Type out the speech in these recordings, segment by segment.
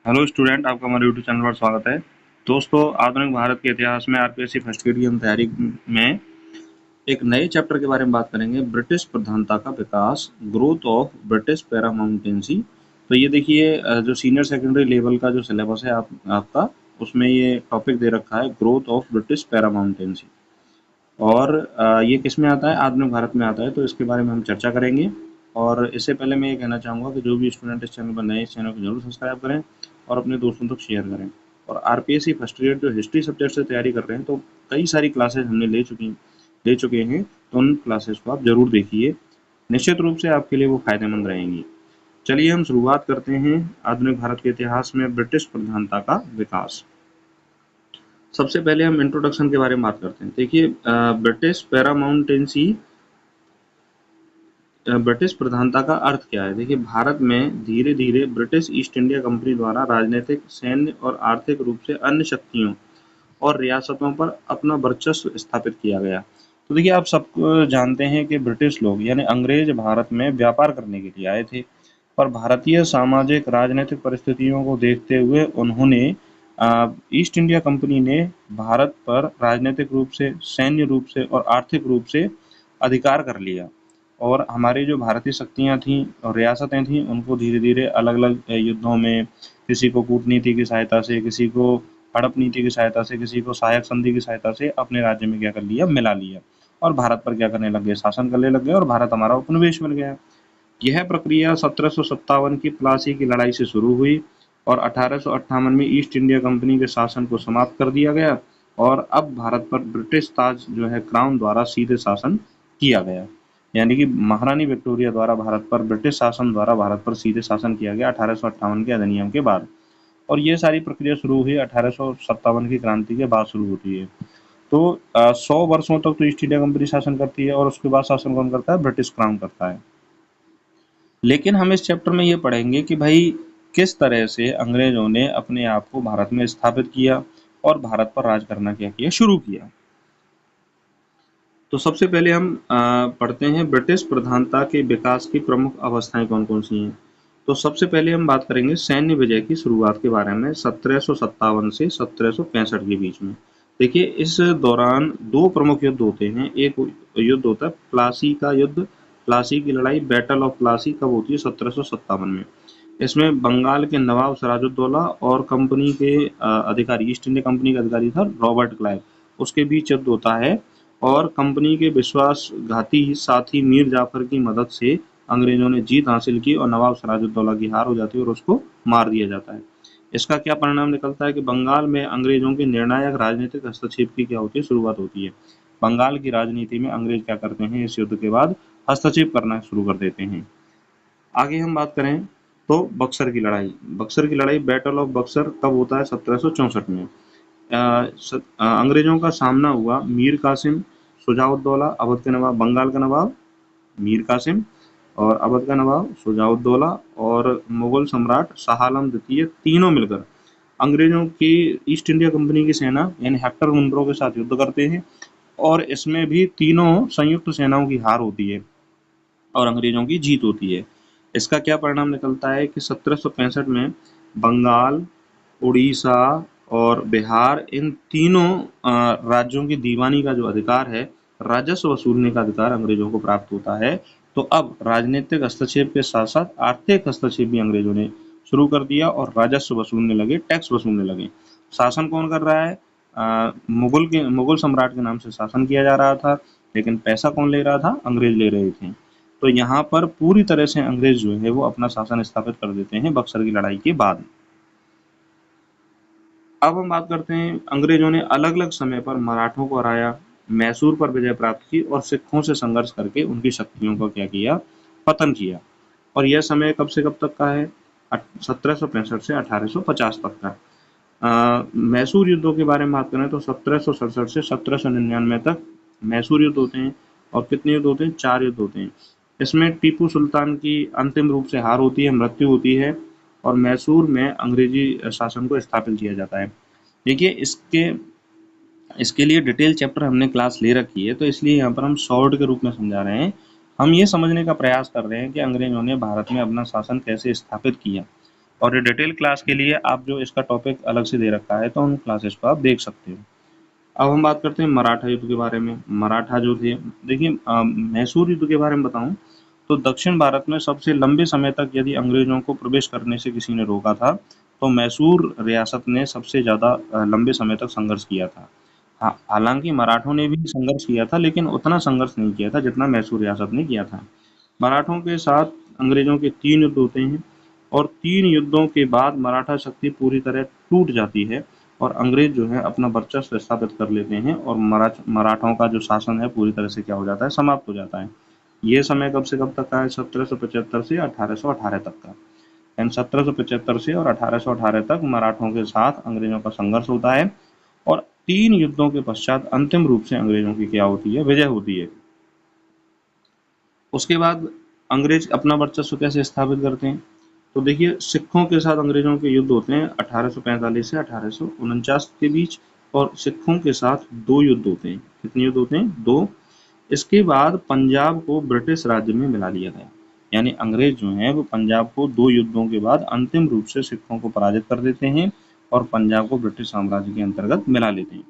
Hello student, आपका हमारे YouTube channel पर स्वागत है। दोस्तों, आधुनिक भारत के इतिहास में आरपीएससी फर्स्ट ईयर की हम तैयारी में एक नए चैप्टर के बारे में बात करेंगे। ब्रिटिश प्रधानता का विकास, ग्रोथ ऑफ ब्रिटिश पैरामाउंटेंसी। तो ये देखिए, जो सीनियर सेकेंडरी लेवल का जो सिलेबस है आपका, उसमें ये टॉपिक दे रखा है, ग्रोथ ऑफ ब्रिटिश पैरामाउंटेंसी। और ये किस में आता है? आधुनिक भारत में आता है। तो इसके बारे में हम चर्चा करेंगे। और इससे पहले मैं ये कहना चाहूँगा कि जो भी स्टूडेंट इस चैनल पर नए, इस चैनल को जरूर सब्सक्राइब करें और अपने दोस्तों तक शेयर करें। और आरपीएससी फर्स्ट ईयर जो हिस्ट्री सब्जेक्ट से तैयारी कर रहे हैं, तो कई सारी क्लासेस हमने ले चुके हैं। तो उन क्लासेस को आप जरूर देखिए, निश्चित रूप से आपके लिए वो फायदेमंद रहेंगी। चलिए हम शुरुआत करते हैं आधुनिक भारत के इतिहास में ब्रिटिश प्रधानता का विकास। सबसे पहले हम इंट्रोडक्शन के बारे में बात करते हैं। देखिए, ब्रिटिश पैरामाउंटेंसी, ब्रिटिश प्रधानता का अर्थ क्या है? देखिए, भारत में धीरे धीरे ब्रिटिश ईस्ट इंडिया कंपनी द्वारा राजनीतिक, सैन्य और आर्थिक रूप से अन्य शक्तियों और रियासतों पर अपना वर्चस्व स्थापित किया गया। तो देखिए, आप सब जानते हैं कि ब्रिटिश लोग यानी अंग्रेज भारत में व्यापार करने के लिए आए थे। और भारतीय सामाजिक राजनीतिक परिस्थितियों को देखते हुए उन्होंने ईस्ट इंडिया कंपनी ने भारत पर राजनीतिक रूप से, सैन्य रूप से और आर्थिक रूप से अधिकार कर लिया। और हमारी जो भारतीय शक्तियाँ थीं और रियासतें थीं, उनको धीरे धीरे अलग अलग युद्धों में, किसी को कूटनीति की सहायता से, किसी को हड़प नीति की सहायता से, किसी को सहायक संधि की सहायता से अपने राज्य में क्या कर लिया, मिला लिया। और भारत पर क्या करने लग गए, शासन करने लग गए, और भारत हमारा उपनिवेश बन गया। यह प्रक्रिया 1757 की प्लासी की लड़ाई से शुरू हुई और 1858 में ईस्ट इंडिया कंपनी के शासन को समाप्त कर दिया गया। और अब भारत पर ब्रिटिश ताज जो है, क्राउन द्वारा सीधे शासन किया गया। यानी कि महारानी विक्टोरिया द्वारा भारत पर, ब्रिटिश शासन द्वारा भारत पर सीधे शासन किया गया 1858 के अधिनियम के बाद। और ये सारी प्रक्रिया शुरू हुई 1857 की क्रांति के बाद शुरू होती है। तो 100 वर्षों तक तो ईस्ट इंडिया कंपनी शासन करती है, और उसके बाद शासन कौन करता है? ब्रिटिश क्राउन करता है। लेकिन हम इस चैप्टर में ये पढ़ेंगे कि भाई किस तरह से अंग्रेजों ने अपने आप को भारत में स्थापित किया और भारत पर राज करना क्या किया, शुरू किया। तो सबसे पहले हम पढ़ते हैं ब्रिटिश प्रधानता के विकास की प्रमुख अवस्थाएं कौन कौन सी हैं। तो सबसे पहले हम बात करेंगे सैन्य विजय की शुरुआत के बारे में, 1757 से 1765 के बीच में। देखिए, इस दौरान दो प्रमुख युद्ध होते हैं। एक युद्ध होता है प्लासी का युद्ध, प्लासी की लड़ाई, बैटल ऑफ प्लासी कब होती है? 1757 में। इसमें बंगाल के नवाब सिराजुद्दौला और कंपनी के अधिकारी, ईस्ट इंडिया कंपनी का अधिकारी था रॉबर्ट क्लाइव, उसके बीच युद्ध होता है। और कंपनी के विश्वासघाती साथी मीर जाफर की मदद से अंग्रेजों ने जीत हासिल की और नवाब सिराजुद्दौला की हार हो जाती है और उसको मार दिया जाता है। इसका क्या परिणाम निकलता है कि बंगाल में अंग्रेजों के निर्णायक राजनीतिक हस्तक्षेप की क्या होती है, शुरुआत होती है। बंगाल की राजनीति में अंग्रेज क्या करते हैं, इस युद्ध के बाद हस्तक्षेप करना शुरू कर देते हैं। आगे हम बात करें तो बक्सर की लड़ाई, बक्सर की लड़ाई, बैटल ऑफ बक्सर कब होता है? 1764 में। अंग्रेजों का सामना हुआ मीर कासिम, शुजाउद्दौला, अवध के नवाब, बंगाल का नवाब मीर कासिम और अवध का नवाब शुजाउद्दौला और मुगल सम्राट शाह आलम द्वितीय, तीनों मिलकर अंग्रेजों की ईस्ट इंडिया कंपनी की सेना यानी हेक्टर मुनरो के साथ युद्ध करते हैं। और इसमें भी तीनों संयुक्त सेनाओं की हार होती है और अंग्रेजों की जीत होती है। इसका क्या परिणाम निकलता है कि 1765 में बंगाल, उड़ीसा और बिहार, इन तीनों राज्यों की दीवानी का जो अधिकार है, राजस्व वसूलने का अधिकार अंग्रेजों को प्राप्त होता है। तो अब राजनीतिक हस्तक्षेप के साथ साथ आर्थिक हस्तक्षेप भी अंग्रेजों ने शुरू कर दिया और राजस्व वसूलने लगे, टैक्स वसूलने लगे। शासन कौन कर रहा है? मुगल सम्राट के नाम से शासन किया जा रहा था, लेकिन पैसा कौन ले रहा था? अंग्रेज ले रहे थे। तो यहाँ पर पूरी तरह से अंग्रेज जो है वो अपना शासन स्थापित कर देते हैं बक्सर की लड़ाई के बाद। अब हम बात करते हैं, अंग्रेजों ने अलग अलग समय पर मराठों को हराया, मैसूर पर विजय प्राप्त की और सिखों से संघर्ष करके उनकी शक्तियों को क्या किया? पतन किया। और यह समय कब से कब तक का है? 1765 से 1850 तक का। मैसूर युद्धों के बारे में बात करें तो 1767 से 1799 तक मैसूर युद्ध होते हैं। और कितने युद्ध होते हैं? 4 युद्ध होते हैं। इसमें टीपू सुल्तान की अंतिम रूप से हार होती है, मृत्यु होती है, और मैसूर में अंग्रेजी शासन को स्थापित किया जाता है। देखिए, इसके इसके लिए डिटेल चैप्टर हमने क्लास ले रखी है, तो इसलिए यहाँ पर हम शॉर्ट के रूप में समझा रहे हैं। हम ये समझने का प्रयास कर रहे हैं कि अंग्रेजों ने भारत में अपना शासन कैसे स्थापित किया। और ये डिटेल क्लास के लिए आप जो इसका टॉपिक अलग से दे रखा है तो उन क्लासेस को आप देख सकते हो। अब हम बात करते हैं मराठा युद्ध के बारे में। मराठा जो थे, देखिए मैसूर युद्ध के बारे में बताऊं तो दक्षिण भारत में सबसे लंबे समय तक यदि अंग्रेजों को प्रवेश करने से किसी ने रोका था तो मैसूर रियासत ने सबसे ज़्यादा लंबे समय तक संघर्ष किया था। हाँ, हालांकि मराठों ने भी संघर्ष किया था लेकिन उतना संघर्ष नहीं किया था जितना मैसूर रियासत ने किया था। मराठों के साथ अंग्रेजों के 3 युद्ध होते हैं और 3 युद्धों के बाद मराठा शक्ति पूरी तरह टूट जाती है और अंग्रेज जो है अपना वर्चस्व स्थापित कर लेते हैं और मराठों का जो शासन है पूरी तरह से क्या हो जाता है, समाप्त हो जाता है। ये समय कब से कब तक का है? 1775 से 1818 तक का। एंड 1775 से और 1818 तक मराठों के साथ अंग्रेजों का संघर्ष होता है और 3 युद्धों के पश्चात अंतिम रूप से अंग्रेजों की क्या होती है? विजय होती है। उसके बाद अंग्रेज अपना वर्चस्व कैसे स्थापित करते हैं? तो देखिए, सिखों के साथ अंग्रेजों के युद्ध होते हैं 1845 से 1849 के बीच और सिखों के साथ 2 युद्ध होते हैं। कितने युद्ध होते हैं? 2। इसके बाद पंजाब को ब्रिटिश राज्य में मिला लिया गया। यानी अंग्रेज जो हैं वो पंजाब को 2 युद्धों के बाद अंतिम रूप से सिखों को पराजित कर देते हैं और पंजाब को ब्रिटिश साम्राज्य के अंतर्गत मिला लेते हैं।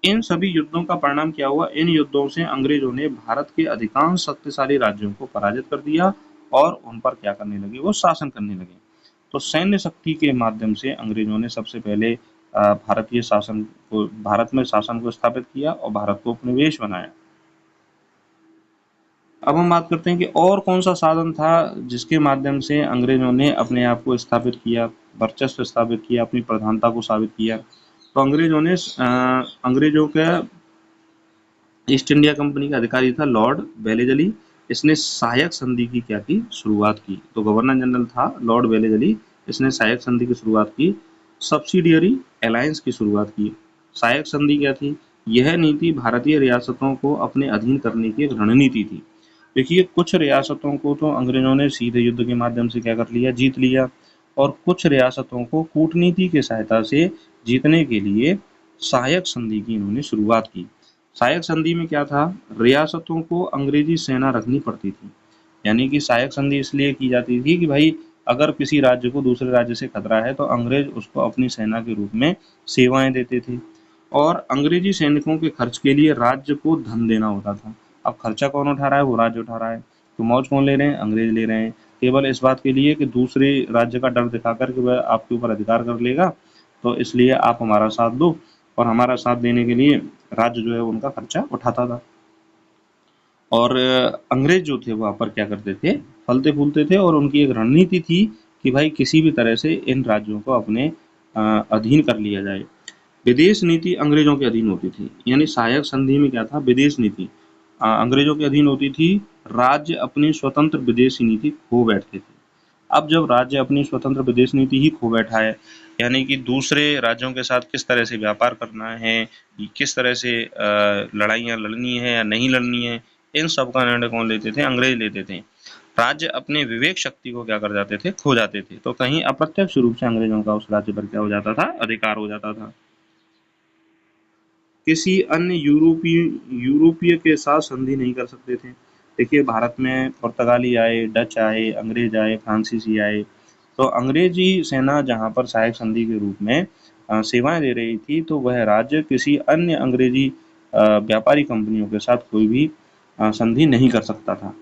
इन सभी युद्धों का परिणाम क्या हुआ? इन युद्धों से अंग्रेजों ने भारत के अधिकांश शक्तिशाली राज्यों को पराजित कर दिया और उन पर क्या करने लगे? वो शासन करने लगे। तो सैन्य शक्ति के माध्यम से अंग्रेजों ने सबसे पहले भारत में शासन को स्थापित किया और भारत को उपनिवेश बनाया। अब हम बात करते हैं कि और कौन सा साधन था जिसके माध्यम से अंग्रेजों ने अपने आप को स्थापित किया, वर्चस्व स्थापित किया, अपनी प्रधानता को साबित किया। तो अंग्रेजों का ईस्ट इंडिया कंपनी का अधिकारी था लॉर्ड वेलेजली। इसने सहायक संधि की क्या की? शुरुआत की। तो गवर्नर जनरल था लॉर्ड वेलेजली, इसने सहायक संधि की शुरुआत की। सब्सिडियरी अलायंस की शुरुआत की। सहायक संधि क्या थी? यह नीति भारतीय रियासतों को अपने अधीन करने की एक रणनीति थी। देखिए, कुछ रियासतों को तो अंग्रेजों ने सीधे युद्ध के माध्यम से क्या कर लिया? जीत लिया। और कुछ रियासतों को कूटनीति की सहायता से जीतने के लिए सहायक संधि की इन्होंने शुरुआत की। सहायक संधि में क्या था? रियासतों को अंग्रेजी सेना रखनी पड़ती थी। यानी कि सहायक संधि इसलिए की जाती थी कि भाई अगर किसी राज्य को दूसरे राज्य से खतरा है तो अंग्रेज उसको अपनी सेना के रूप में सेवाएं देते थे और अंग्रेजी सैनिकों के खर्च के लिए राज्य को धन देना होता था। अब खर्चा कौन उठा रहा है? वो राज्य उठा रहा है। तो मौज कौन ले रहे हैं? अंग्रेज ले रहे हैं, केवल इस बात के लिए कि दूसरे राज्य का डर दिखाकर कि वह आपके ऊपर अधिकार कर लेगा, तो इसलिए आप हमारा साथ दो। और हमारा साथ देने के लिए राज्य जो है उनका खर्चा उठाता था। और अंग्रेज जो थे वहाँ पर क्या करते थे? फलते फूलते थे और उनकी एक रणनीति थी कि भाई किसी भी तरह से इन राज्यों को अपने अधीन कर लिया जाए। विदेश नीति अंग्रेजों के अधीन होती थी। यानी सहायक संधि में क्या था? विदेश नीति अंग्रेजों के अधीन होती थी। राज्य अपनी स्वतंत्र विदेशी नीति खो बैठते थे। अब जब राज्य अपनी स्वतंत्र विदेश नीति ही खो बैठा है, यानी कि दूसरे राज्यों के साथ किस तरह से व्यापार करना है, किस तरह से लड़ाइयाँ लड़नी है या नहीं लड़नी है, इन सब का निर्णय कौन लेते थे? अंग्रेज लेते थे। राज्य अपने विवेक शक्ति को क्या कर जाते थे? खो जाते थे। तो कहीं अप्रत्यक्ष रूप से अंग्रेजों का उस राज्य पर क्या हो जाता था? अधिकार हो जाता था। किसी अन्य यूरोपीय के साथ संधि नहीं कर सकते थे। देखिए, भारत में पुर्तगाली आए, डच आए, अंग्रेज आए, फ्रांसीसी आए। तो अंग्रेजी सेना जहाँ पर सहायक संधि के रूप में सेवाएं दे रही थी तो वह राज्य किसी अन्य अंग्रेजी व्यापारी कंपनियों के साथ कोई भी संधि नहीं कर सकता था।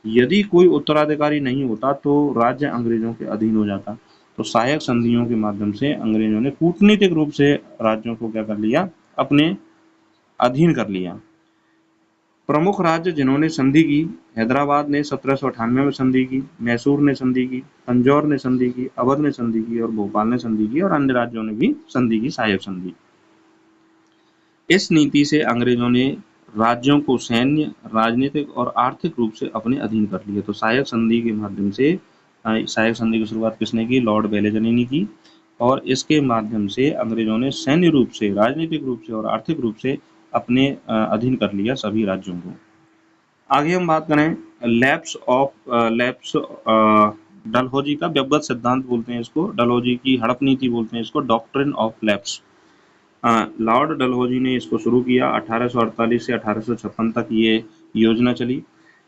यदि कोई उत्तराधिकारी नहीं होता तो राज्य अंग्रेजों के अधीन हो जाता। तो सहायक संधियों के माध्यम से अंग्रेजों ने कूटनीतिक रूप से राज्यों को क्या कर लिया? अपने अधीन कर लिया। प्रमुख राज्य जिन्होंने संधि की: हैदराबाद ने 1798 में संधि की, मैसूर ने संधि की, तंजौर ने संधि की, अवध ने संधि की और भोपाल ने संधि की और अन्य राज्यों ने भी संधि की, सहायक संधि। इस नीति से अंग्रेजों ने राज्यों को सैन्य, राजनीतिक और आर्थिक रूप से अपने अधीन कर लिया। तो सहायक संधि के माध्यम से सहायक संधि की शुरुआत किसने की? लॉर्ड वेलेजली ने की। और इसके माध्यम से अंग्रेजों ने सैन्य रूप से, राजनीतिक रूप से और आर्थिक रूप से अपने अधीन कर लिया सभी राज्यों को। आगे हम बात करें लैप्स डलहौजी का व्यवगत सिद्धांत बोलते हैं इसको, डलहौजी की हड़प नीति बोलते हैं इसको, doctrine of lapse. Lord Dalhousie ने इसको शुरू किया। 1848 से 1856 तक ये योजना चली।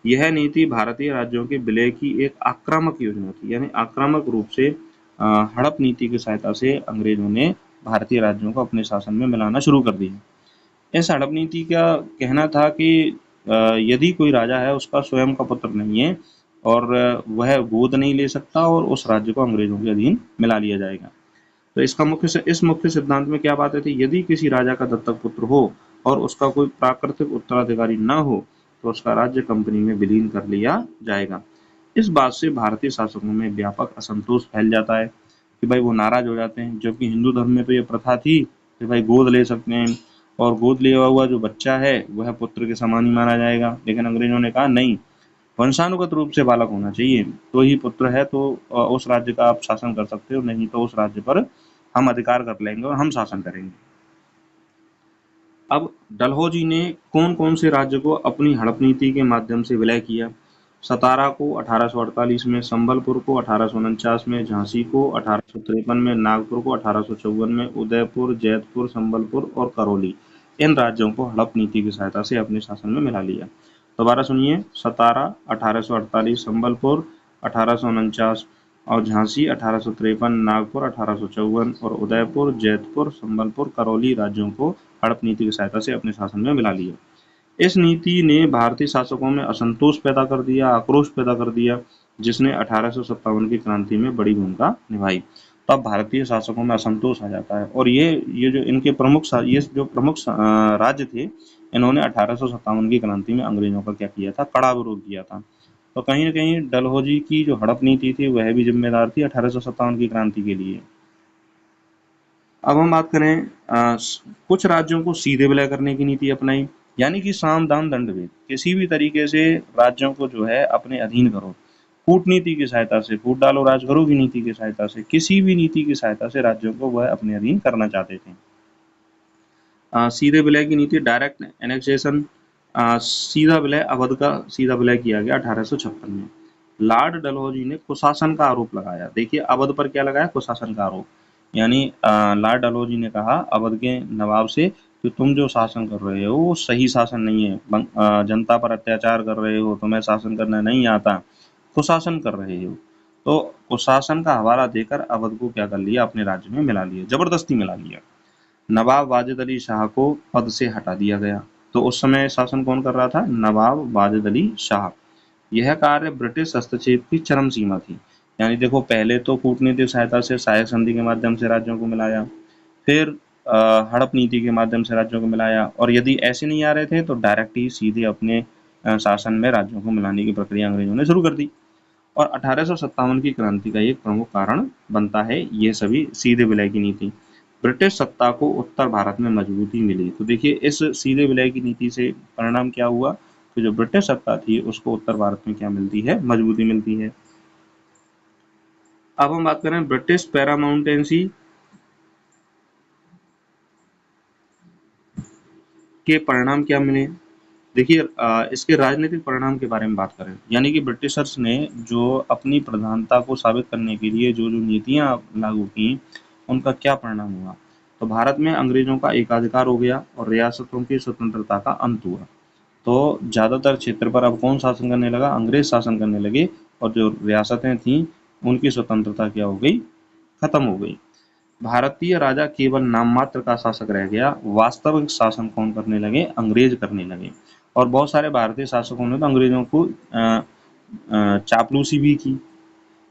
यह नीति भारतीय राज्यों के विलय की एक आक्रामक योजना थी। यानी आक्रामक रूप से हड़प नीति की सहायता से अंग्रेजों ने भारतीय राज्यों को अपने शासन में मिलाना शुरू कर दिया। इस हड़प नीति का कहना था कि यदि कोई राजा है उसका स्वयं का पुत्र नहीं है और वह गोद नहीं ले सकता और उस राज्य को अंग्रेजों के अधीन मिला लिया जाएगा। तो इस मुख्य सिद्धांत में क्या बातें थी, यदि किसी राजा का दत्तक पुत्र हो और उसका कोई प्राकृतिक उत्तराधिकारी न हो तो उसका राज्य कंपनी में विलीन कर लिया जाएगा। इस बात से भारतीय शासकों में व्यापक असंतोष फैल जाता है कि भाई वो नाराज हो जाते हैं, जबकि हिंदू धर्म में तो ये प्रथा थी कि भाई गोद ले सकते हैं और गोद लिया हुआ जो बच्चा है वह पुत्र के समान ही माना जाएगा। लेकिन अंग्रेजों ने कहा नहीं, वंशानुगत रूप से बालक होना चाहिए, तो ही पुत्र है तो उस राज्य का आप शासन कर सकते हो, नहीं तो उस राज्य पर हम अधिकार कर लेंगे और हम शासन करेंगे। अब डलहौजी ने कौन कौन से राज्य को अपनी हड़प नीति के माध्यम से विलय किया? सतारा को 1848 में, संबलपुर को 1849 में, झांसी को 1853 में, नागपुर को 1854 में, उदयपुर, जैतपुर, संबलपुर और करौली, इन राज्यों को हड़प नीति की सहायता से अपने शासन में मिला लिया। दोबारा सुनिए, सतारा 1848, संबलपुर 1849 और झांसी 1853, नागपुर 1854 और उदयपुर, जैतपुर, संबलपुर, करौली राज्यों को हड़प नीति की सहायता से अपने शासन में मिला लिया। इस नीति ने भारतीय शासकों में असंतोष पैदा कर दिया, आक्रोश पैदा कर दिया, जिसने 1857 की क्रांति में बड़ी भूमिका निभाई। तो अब भारतीय शासकों में असंतोष आ जाता है और ये जो इनके प्रमुख राज्य थे, इन्होंने 1857 की क्रांति में अंग्रेजों का क्या किया था, कड़ा विरोध किया था। तो कहीं न कहीं डलहौजी की जो हड़प नीति थी वह भी जिम्मेदार थी 1857 की क्रांति के लिए। अब हम बात करें कुछ राज्यों को सीधे विलय करने की नीति अपनाई, यानी कि साम दाम दंड भेद, किसी भी तरीके से राज्यों को जो है अपने अधीन करो, कूटनीति की सहायता से, फूट डालो राज करो की नीति की सहायता से, किसी भी नीति की सहायता से राज्यों को वह अपने अधीन करना चाहते थे। सीधे विलय की नीति, डायरेक्ट एनेक्सेशन, सीधा विलय, अवध का सीधा विलय किया गया 1856 में। लॉर्ड डलहौजी ने कुशासन का आरोप लगाया। देखिए अवध पर क्या लगाया, कुशासन का आरोप, यानी लॉर्ड डलहौजी ने कहा अवध के नवाब से कि तुम जो शासन कर रहे हो वो सही शासन नहीं है, जनता पर अत्याचार कर रहे हो, तुम्हें शासन करना नहीं आता, कुशासन कर रहे हो। तो कुशासन का हवाला देकर अवध को क्या कर लिया, अपने राज्य में मिला लिया, जबरदस्ती मिला लिया। नवाब वाजिद अली शाह को पद से हटा दिया गया। तो उस समय शासन कौन कर रहा था, नवाब वाजिद अली शाह। यह कार्य ब्रिटिश हस्तक्षेप की चरम सीमा थी। यानी देखो पहले तो कूटनीतिक सहायता से सहायक संधि के माध्यम से राज्यों को मिलाया, फिर हड़प नीति के माध्यम से राज्यों को मिलाया, और यदि ऐसे नहीं आ रहे थे तो डायरेक्ट ही सीधे अपने शासन में राज्यों को मिलाने की प्रक्रिया अंग्रेजों ने शुरू कर दी। और 1857 की क्रांति का एक प्रमुख कारण बनता है ये सभी सीधे विलय की नीति। ब्रिटिश सत्ता को उत्तर भारत में मजबूती मिली। तो देखिए इस सीधे विलय की नीति से परिणाम क्या हुआ, तो जो ब्रिटिश सत्ता थी उसको उत्तर भारत में क्या मिलती है, मजबूती मिलती है। अब हम बात करें ब्रिटिश पैरामाउंटेंसी के परिणाम क्या मिले। देखिए इसके राजनीतिक परिणाम के बारे में बात करें, यानी कि ब्रिटिशर्स ने जो अपनी प्रधानता को साबित करने के लिए जो जो नीतियां लागू की, उनका क्या परिणाम हुआ। तो भारत में अंग्रेजों का एकाधिकार हो गया और रियासतों की स्वतंत्रता का अंत हुआ। तो ज़्यादातर क्षेत्र पर अब कौन शासन करने लगा, अंग्रेज शासन करने लगे, और जो रियासतें थीं उनकी स्वतंत्रता क्या हो गई, खत्म हो गई। भारतीय राजा केवल नाम मात्र का शासक रह गया, वास्तविक शासन कौन करने लगे, अंग्रेज करने लगे। और बहुत सारे भारतीय शासकों ने तो अंग्रेजों को चापलूसी भी की,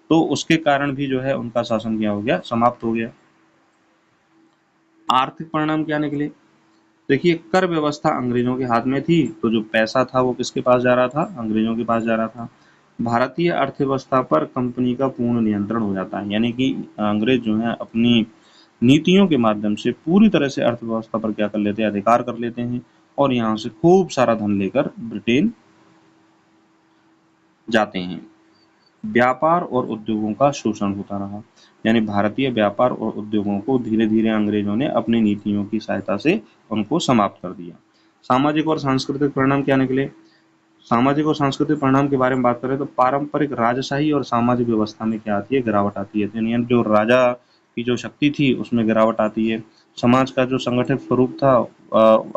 तो उसके कारण भी जो है उनका शासन क्या हो गया, समाप्त हो गया। आर्थिक परिणाम क्या निकले, देखिए कर व्यवस्था अंग्रेजों के हाथ में थी, तो जो पैसा था वो किसके पास जा रहा था, अंग्रेजों के पास जा रहा था। भारतीय अर्थव्यवस्था पर कंपनी का पूर्ण नियंत्रण हो जाता है, यानी कि अंग्रेज जो है अपनी नीतियों के माध्यम से पूरी तरह से अर्थव्यवस्था पर क्या कर लेते हैं, अधिकार कर लेते हैं, और यहाँ से खूब सारा धन लेकर ब्रिटेन जाते हैं। व्यापार और उद्योगों का शोषण होता रहा, यानी भारतीय व्यापार और उद्योगों को धीरे धीरे अंग्रेजों ने अपनी नीतियों की सहायता से उनको समाप्त कर दिया। सामाजिक और सांस्कृतिक परिणाम क्या निकले, सामाजिक और सांस्कृतिक परिणाम के बारे में बात करें तो पारंपरिक राजशाही और सामाजिक व्यवस्था में क्या आती है, गिरावट आती है। यानी जो राजा की जो शक्ति थी उसमें गिरावट आती है। समाज का जो संगठित स्वरूप था,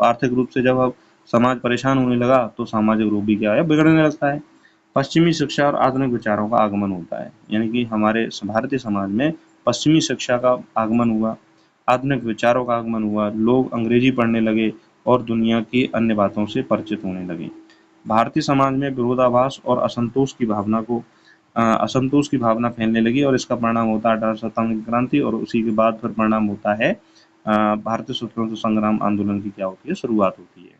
आर्थिक रूप से जब अब समाज परेशान होने लगा तो सामाजिक रूप भी क्या है, बिगड़ने लगता है। पश्चिमी शिक्षा और आधुनिक विचारों का आगमन होता है, यानी कि हमारे भारतीय समाज में पश्चिमी शिक्षा का आगमन हुआ, आधुनिक विचारों का आगमन हुआ, लोग अंग्रेजी पढ़ने लगे और दुनिया की अन्य बातों से परिचित होने लगे। भारतीय समाज में विरोधाभास और असंतोष की भावना फैलने लगी और इसका परिणाम होता है 1857 की क्रांति, और उसी के बाद फिर परिणाम होता है भारतीय स्वतंत्रता संग्राम आंदोलन की क्या होती है, शुरुआत होती है।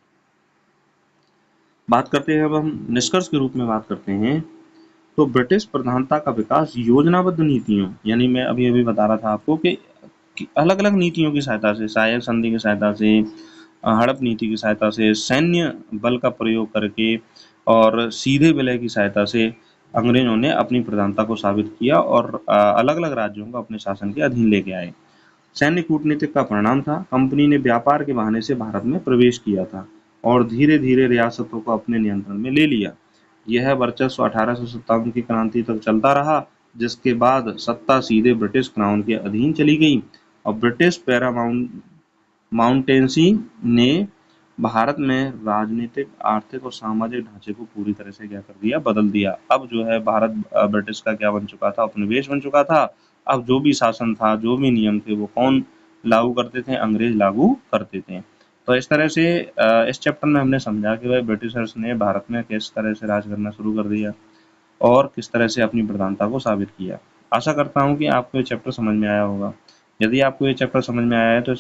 बात करते हैं, अब हम निष्कर्ष के रूप में बात करते हैं, तो ब्रिटिश प्रधानता का विकास योजनाबद्ध नीतियों, यानी मैं अभी अभी बता रहा था आपको कि अलग अलग नीतियों की सहायता से, सहायक संधि की सहायता से, हड़प नीति की सहायता से, सैन्य बल का प्रयोग करके और सीधे विलय की सहायता से अंग्रेजों ने अपनी प्रधानता को साबित किया और अलग अलग राज्यों को अपने शासन के अधीन लेके आए। सैन्य कूटनीति का परिणाम था, कंपनी ने व्यापार के बहाने से भारत में प्रवेश किया था और धीरे धीरे रियासतों को अपने नियंत्रण में ले लिया। यह वर्चस्व 1857 की क्रांति तक चलता रहा, जिसके बाद सत्ता सीधे ब्रिटिश क्राउन के अधीन चली गई और ब्रिटिश पैरामाउंटेंसी ने भारत में राजनीतिक, आर्थिक और सामाजिक ढांचे को पूरी तरह से क्या कर दिया, बदल दिया। अब जो है भारत ब्रिटिश का क्या बन चुका था, उपनिवेश बन चुका था। अब जो भी शासन था, जो भी नियम थे, वो कौन लागू करते थे, अंग्रेज लागू करते थे। तो इस तरह से इस चैप्टर में हमने समझा कि भाई ब्रिटिशर्स ने भारत में किस तरह से राज करना शुरू कर दिया और किस तरह से अपनी प्रधानता को साबित किया। आशा करता हूँ कि आपको ये चैप्टर समझ में आया होगा। यदि आपको ये चैप्टर समझ में आया है तो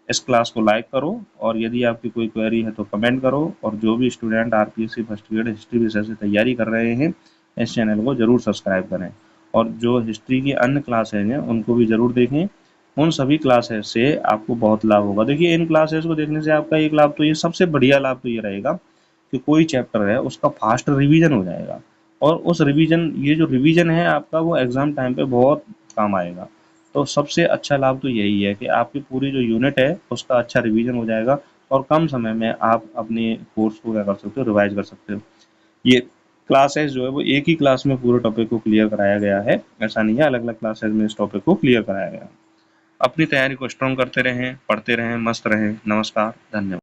इस क्लास को लाइक करो, और यदि आपकी कोई क्वेरी है तो कमेंट करो, और जो भी student RPSC first grade history विषय से तैयारी कर रहे हैं, इस चैनल को जरूर सब्सक्राइब करें, और जो हिस्ट्री की अन्य क्लासेज हैं उनको भी जरूर देखें। उन सभी क्लासेज से आपको बहुत लाभ होगा। देखिए, इन क्लासेज को देखने से आपका एक लाभ तो ये, सबसे बढ़िया लाभ तो ये रहेगा कि कोई चैप्टर है उसका फास्ट रिवीजन हो जाएगा, और उस रिवीजन, ये जो रिवीजन है आपका, वो एग्जाम टाइम पे बहुत काम आएगा। तो सबसे अच्छा लाभ तो यही है कि आपकी पूरी जो यूनिट है उसका अच्छा रिवीजन हो जाएगा और कम समय में आप अपने कोर्स को क्या कर सकते हो, रिवाइज कर सकते हो। ये क्लासेस जो है वो एक ही क्लास में पूरे टॉपिक को क्लियर कराया गया है, ऐसा नहीं है अलग अलग क्लासेस में इस टॉपिक को क्लियर कराया गया है। अपनी तैयारी को स्ट्रॉन्ग करते रहें, पढ़ते रहें, मस्त रहें। नमस्कार, धन्यवाद।